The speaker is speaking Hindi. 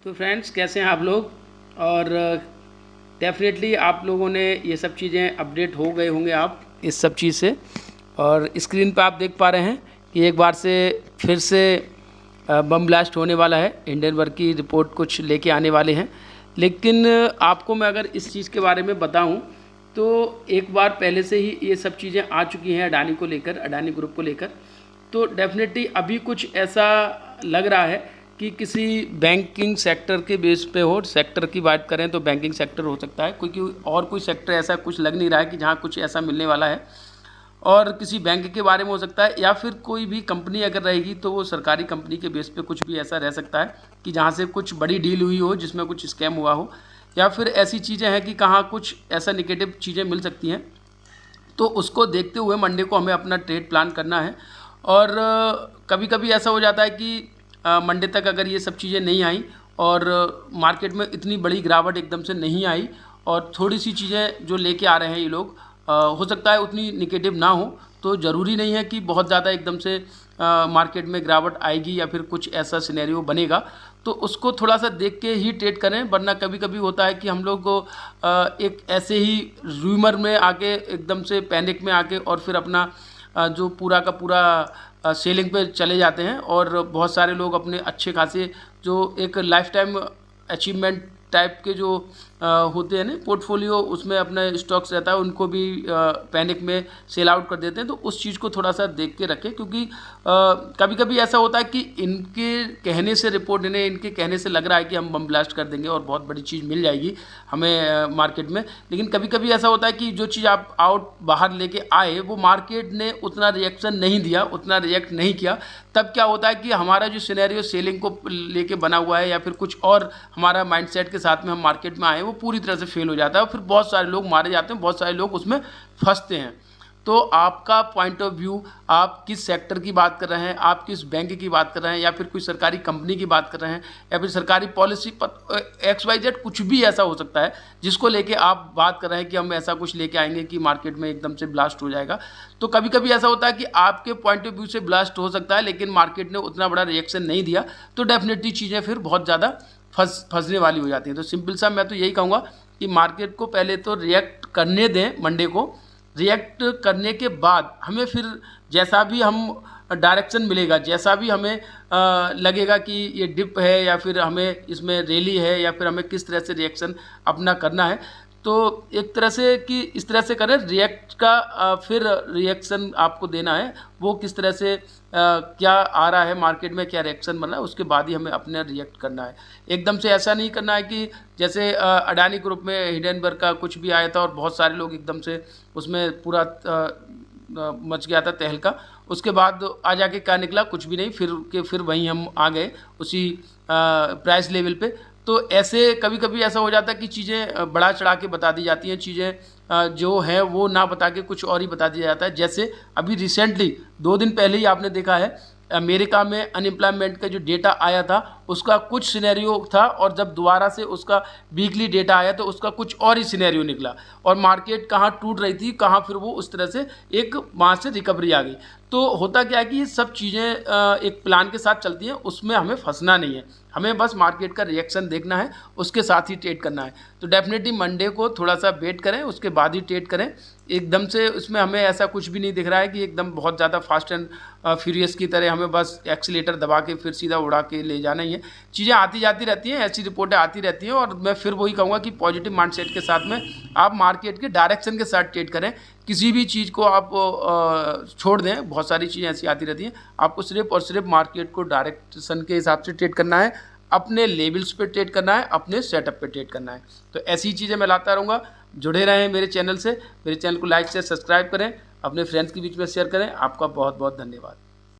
तो फ्रेंड्स, कैसे हैं आप लोग। और डेफिनेटली आप लोगों ने ये सब चीज़ें अपडेट हो गए होंगे आप इस सब चीज़ से। और स्क्रीन पे आप देख पा रहे हैं कि एक बार से फिर से बम ब्लास्ट होने वाला है। हिंडनबर्ग की रिपोर्ट कुछ लेके आने वाले हैं। लेकिन आपको मैं अगर इस चीज़ के बारे में बताऊं तो एक बार पहले से ही ये सब चीज़ें आ चुकी हैं अडानी को लेकर, अडानी ग्रुप को लेकर। तो डेफिनेटली अभी कुछ ऐसा लग रहा है कि किसी बैंकिंग सेक्टर के बेस पे हो। सेक्टर की बात करें तो बैंकिंग सेक्टर हो सकता है, क्योंकि और कोई सेक्टर ऐसा कुछ लग नहीं रहा है कि जहाँ कुछ ऐसा मिलने वाला है। और किसी बैंक के बारे में हो सकता है, या फिर कोई भी कंपनी अगर रहेगी तो वो सरकारी कंपनी के बेस पे कुछ भी ऐसा रह सकता है कि जहाँ से कुछ बड़ी डील हुई हो जिसमें कुछ स्कैम हुआ हो, या फिर ऐसी चीज़ें हैं कि कहाँ कुछ ऐसा निगेटिव चीज़ें मिल सकती हैं। तो उसको देखते हुए मंडे को हमें अपना ट्रेड प्लान करना है। और कभी कभी ऐसा हो जाता है कि मंडे तक अगर ये सब चीज़ें नहीं आई और मार्केट में इतनी बड़ी गिरावट एकदम से नहीं आई, और थोड़ी सी चीज़ें जो लेके आ रहे हैं ये लोग हो सकता है उतनी निगेटिव ना हो, तो ज़रूरी नहीं है कि बहुत ज़्यादा एकदम से मार्केट में गिरावट आएगी या फिर कुछ ऐसा सिनेरियो बनेगा। तो उसको थोड़ा सा देख के ही ट्रेड करें, वरना कभी कभी होता है कि हम लोग एक ऐसे ही रूमर में आके एकदम से पैनिक में आके और फिर अपना जो पूरा का पूरा सेलिंग पे चले जाते हैं। और बहुत सारे लोग अपने अच्छे खासे जो एक लाइफ टाइम अचीवमेंट टाइप के जो होते हैं ना पोर्टफोलियो, उसमें अपना स्टॉक्स रहता है, उनको भी पैनिक में सेल आउट कर देते हैं। तो उस चीज़ को थोड़ा सा देख के रखें, क्योंकि कभी कभी ऐसा होता है कि इनके कहने से रिपोर्ट, इन्हें इनके कहने से लग रहा है कि हम बम ब्लास्ट कर देंगे और बहुत बड़ी चीज़ मिल जाएगी हमें मार्केट में। लेकिन कभी कभी ऐसा होता है कि जो चीज़ आप आउट बाहर लेके आए वो मार्केट ने उतना रिएक्शन नहीं दिया, उतना रिएक्ट नहीं किया। तब क्या होता है कि हमारा जो सिनेरियो सेलिंग को लेके बना हुआ है या फिर कुछ और हमारा माइंडसेट के साथ में हम मार्केट में आए, वो पूरी तरह से फेल हो जाता है और फिर बहुत सारे लोग मारे जाते हैं, बहुत सारे लोग उसमें फंसते हैं। तो आपका पॉइंट ऑफ व्यू, आप किस सेक्टर की बात कर रहे हैं, आप किस बैंक की बात कर रहे हैं, या फिर कोई सरकारी कंपनी की बात कर रहे हैं, या फिर सरकारी पॉलिसी पर XYZ कुछ भी ऐसा हो सकता है जिसको लेके आप बात कर रहे हैं कि हम ऐसा कुछ लेके आएंगे कि मार्केट में एकदम से ब्लास्ट हो जाएगा। तो कभी कभी ऐसा होता है कि आपके पॉइंट ऑफ व्यू से ब्लास्ट हो सकता है, लेकिन मार्केट ने उतना बड़ा रिएक्शन नहीं दिया, तो डेफिनेटली चीज़ें फिर बहुत ज़्यादा फंसने वाली हो जाती हैं। तो सिंपल सा मैं तो यही कहूँगा कि मार्केट को पहले तो रिएक्ट करने दें। मंडे को रिएक्ट करने के बाद हमें फिर जैसा भी हम डायरेक्शन मिलेगा, जैसा भी हमें लगेगा कि ये डिप है या फिर हमें इसमें रैली है या फिर हमें किस तरह से रिएक्शन अपना करना है, तो एक तरह से कि इस तरह से करें रिएक्ट का फिर रिएक्शन आपको देना है। वो किस तरह से क्या आ रहा है मार्केट में, क्या रिएक्शन बन रहा है, उसके बाद ही हमें अपने रिएक्ट करना है। एकदम से ऐसा नहीं करना है कि जैसे अडानी ग्रुप में हिंडनबर्ग का कुछ भी आया था और बहुत सारे लोग एकदम से उसमें पूरा मच गया था तहलका। उसके बाद आ जाके क्या निकला, कुछ भी नहीं, फिर वहीं हम आ गए उसी प्राइस लेवल पे। तो ऐसे कभी कभी ऐसा हो जाता है कि चीज़ें बढ़ा चढ़ा के बता दी जाती हैं, चीज़ें जो है वो ना बता के कुछ और ही बता दिया जाता है। जैसे अभी रिसेंटली 2 दिन पहले ही आपने देखा है अमेरिका में अनएम्प्लॉयमेंट का जो डेटा आया था उसका कुछ सिनेरियो था, और जब दोबारा से उसका वीकली डेटा आया तो उसका कुछ और ही सिनेरियो निकला, और मार्केट कहाँ टूट रही थी कहाँ फिर वो उस तरह से एक वहाँ से रिकवरी आ गई। तो होता क्या है कि ये सब चीज़ें एक प्लान के साथ चलती हैं, उसमें हमें फंसना नहीं है, हमें बस मार्केट का रिएक्शन देखना है, उसके साथ ही ट्रेड करना है। तो डेफिनेटली मंडे को थोड़ा सा वेट करें, उसके बाद ही ट्रेड करें। एकदम से उसमें हमें ऐसा कुछ भी नहीं दिख रहा है कि एकदम बहुत ज़्यादा फास्ट एंड फ्यूरियस की तरह हमें बस एक्सीलेटर दबा के फिर सीधा उड़ा के ले जाना ही है। चीज़ें आती जाती रहती हैं, ऐसी रिपोर्टें आती रहती हैं, और मैं फिर वही कहूँगा कि पॉजिटिव माइंडसेट के साथ में आप मार्केट के डायरेक्शन के साथ ट्रेड करें। किसी भी चीज़ को आप छोड़ दें, बहुत सारी चीज़ें ऐसी आती रहती हैं, आपको सिर्फ और सिर्फ मार्केट को डायरेक्शन के हिसाब से ट्रेड करना है, अपने लेवल्स पे ट्रेड करना है, अपने सेटअप पे ट्रेड करना है। तो ऐसी चीज़ें मैं लाता रहूँगा। जुड़े रहें मेरे चैनल से, मेरे चैनल को लाइक से सब्सक्राइब करें, अपने फ्रेंड्स के बीच में शेयर करें। आपका बहुत बहुत धन्यवाद।